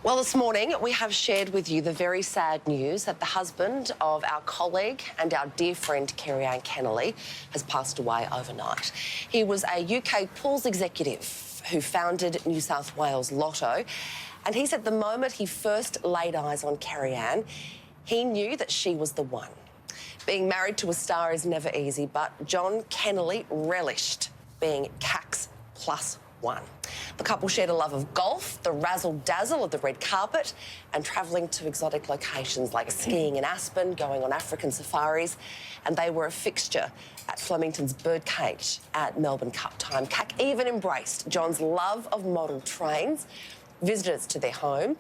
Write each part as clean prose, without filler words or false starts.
Well, this morning we have shared with you the very sad news that the husband of our colleague and our dear friend Kerri-Anne Kennerley has passed away overnight. He was a UK pools executive who founded New South Wales Lotto, and he said the moment he first laid eyes on Kerri-Anne, he knew that she was the one. Being married to a star is never easy, but John Kennerley relished being CAC's +1. The couple shared a love of golf, the razzle-dazzle of the red carpet, and travelling to exotic locations like skiing in Aspen, going on African safaris, and they were a fixture at Flemington's birdcage at Melbourne Cup time. CAC even embraced John's love of model trains. Visitors to their home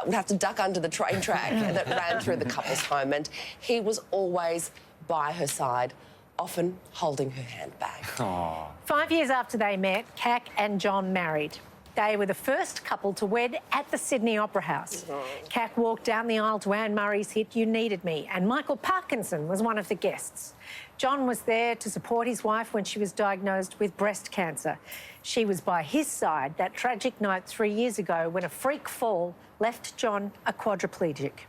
would have to duck under the train track that ran through the couple's home, and he was always by her side, often holding her handbag. Aww. 5 years after they met, CAC and John married. They were the first couple to wed at the Sydney Opera House. CAC walked down the aisle to Anne Murray's hit You Needed Me, and Michael Parkinson was one of the guests. John was there to support his wife when she was diagnosed with breast cancer. She was by his side that tragic night 3 years ago when a freak fall left John a quadriplegic.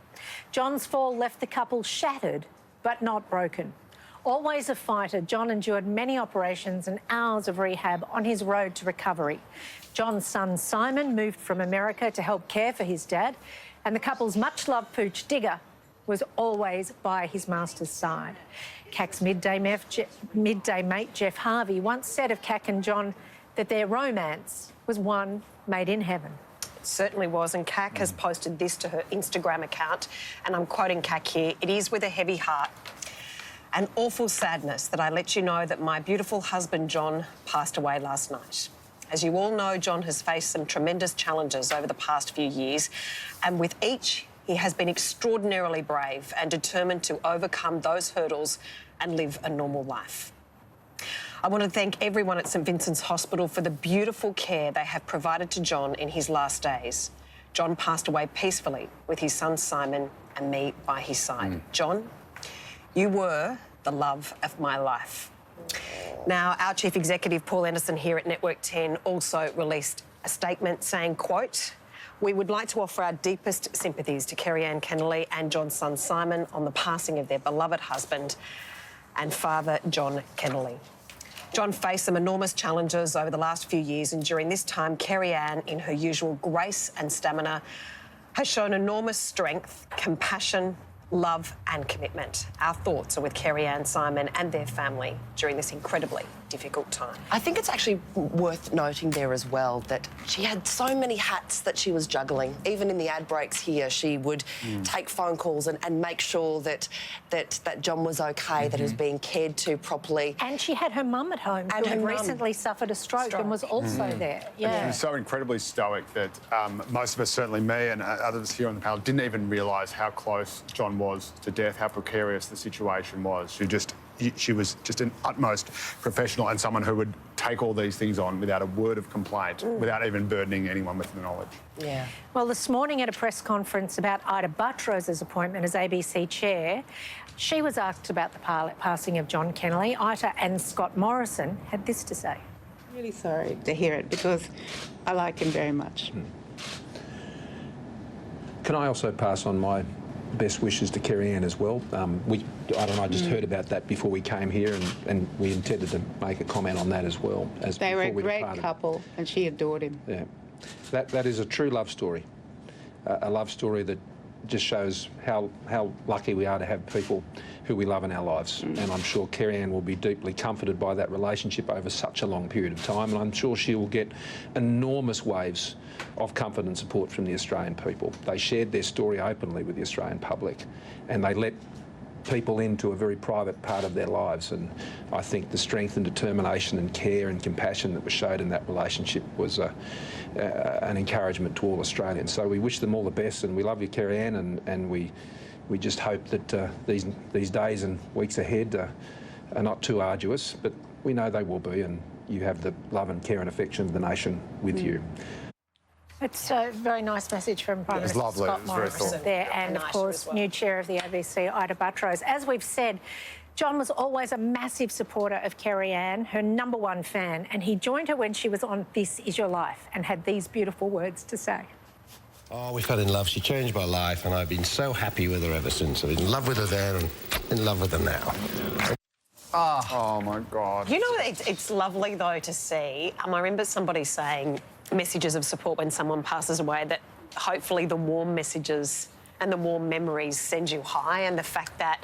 John's fall left the couple shattered but not broken. Always a fighter, John endured many operations and hours of rehab on his road to recovery. John's son Simon moved from America to help care for his dad, and the couple's much-loved pooch Digger was always by his master's side. CAC's midday mate Jeff Harvey once said of CAC and John that their romance was one made in heaven. It certainly was, and CAC has posted this to her Instagram account, and I'm quoting CAC here, "It is with a heavy heart and awful sadness that I let you know that my beautiful husband John passed away last night. As you all know, John has faced some tremendous challenges over the past few years, and with each, he has been extraordinarily brave and determined to overcome those hurdles and live a normal life. I want to thank everyone at St Vincent's Hospital for the beautiful care they have provided to John in his last days. John passed away peacefully with his son Simon and me by his side. John, you were the love of my life." Now, our Chief Executive, Paul Anderson, here at Network 10, also released a statement saying, quote, "We would like to offer our deepest sympathies to Kerri-Anne Kennerley and John's son Simon on the passing of their beloved husband and father, John Kennerley. John faced some enormous challenges over the last few years, and during this time, Kerri-Anne, in her usual grace and stamina, has shown enormous strength, compassion, love and commitment. Our thoughts are with Kerri-Anne, Simon and their family during this incredibly difficult time." I think it's actually worth noting there as well that she had so many hats that she was juggling. Even in the ad breaks here, she would take phone calls and make sure that John was okay, that he was being cared to properly. And she had her mum at home who had recently suffered a stroke and was also there. Yeah. She was so incredibly stoic that most of us, certainly me and others here on the panel, didn't even realise how close John was to death, how precarious the situation was. She was just an utmost professional and someone who would take all these things on without a word of complaint, without even burdening anyone with the knowledge. Yeah. Well, this morning at a press conference about Ida Buttrose's appointment as ABC chair, she was asked about the passing of John Kennerley. Ida and Scott Morrison had this to say. I'm really sorry to hear it because I like him very much. Can I also pass on my best wishes to Kerri-Anne as well? I just heard about that before we came here, and we intended to make a comment on that as well. They were a great couple, and she adored him. Yeah, that is a true love story, a love story that just shows how lucky we are to have people who we love in our lives. And I'm sure Kerri-Anne will be deeply comforted by that relationship over such a long period of time, and I'm sure she will get enormous waves of comfort and support from the Australian people. They shared their story openly with the Australian public, and they let people into a very private part of their lives, and I think the strength and determination and care and compassion that was showed in that relationship was an encouragement to all Australians. So we wish them all the best, and we love you, Kerri-Anne, and we just hope that these days and weeks ahead are not too arduous, but we know they will be, and you have the love and care and affection of the nation with you. It's a very nice message from Prime Minister Scott Morrison there, and of course, new chair of the ABC, Ida Buttrose. As we've said, John was always a massive supporter of Kerri-Anne, her #1 fan, and he joined her when she was on This Is Your Life and had these beautiful words to say. Oh, we fell in love. She changed my life, and I've been so happy with her ever since. I've been in love with her then and in love with her now. Oh, my God. You know, it's lovely, though, to see. I remember somebody saying messages of support when someone passes away, that hopefully the warm messages and the warm memories send you high, and the fact that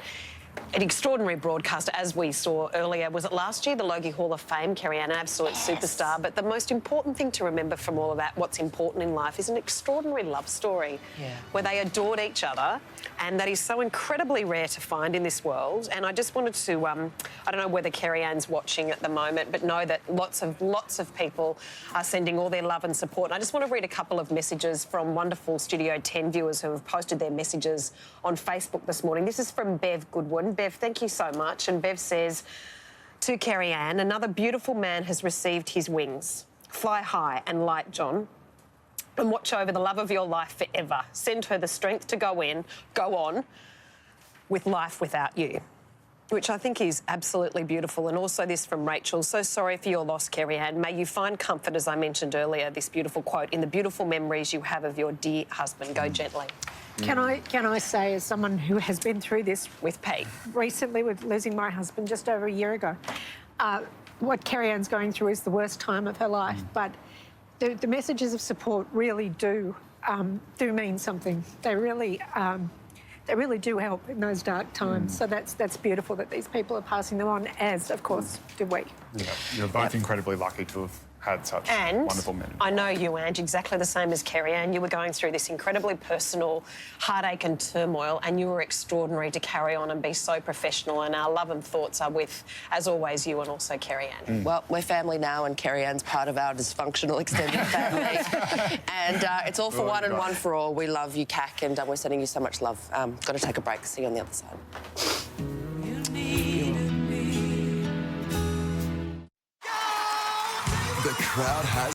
an extraordinary broadcaster, as we saw earlier, was it last year, the Logie Hall of Fame, Kerri-Anne, an absolute superstar. But the most important thing to remember from all of that, what's important in life, is an extraordinary love story where they adored each other, and that is so incredibly rare to find in this world. And I just wanted to, I don't know whether Kerri-Anne's watching at the moment, but know that lots of people are sending all their love and support. And I just want to read a couple of messages from wonderful Studio 10 viewers who have posted their messages on Facebook this morning. This is from Bev Goodwin. Bev, thank you so much. And Bev says to Kerri-Anne, another beautiful man has received his wings. Fly high and light, John, and watch over the love of your life forever. Send her the strength to go on with life without you, which I think is absolutely beautiful. And also this from Rachel. So sorry for your loss, Kerri-Anne. May you find comfort, as I mentioned earlier, this beautiful quote, in the beautiful memories you have of your dear husband. Go gently. Can I say, as someone who has been through this With Pete. recently, with losing my husband just over a year ago, what Kerri-Anne's going through is the worst time of her life, but the messages of support really do mean something. They really do help in those dark times. So that's beautiful that these people are passing them on, as, of course, do we. Yeah, you're both incredibly lucky to have had such And wonderful men. I know you, Ange, exactly the same as Kerri-Anne. You were going through this incredibly personal heartache and turmoil, and you were extraordinary to carry on and be so professional. And our love and thoughts are with, as always, you and also Kerri-Anne. Well, we're family now, and Kerri-Anne's part of our dysfunctional extended family. And it's all for one and one for all. We love you, Cac, and we're sending you so much love. Got to take a break. See you on the other side. The crowd has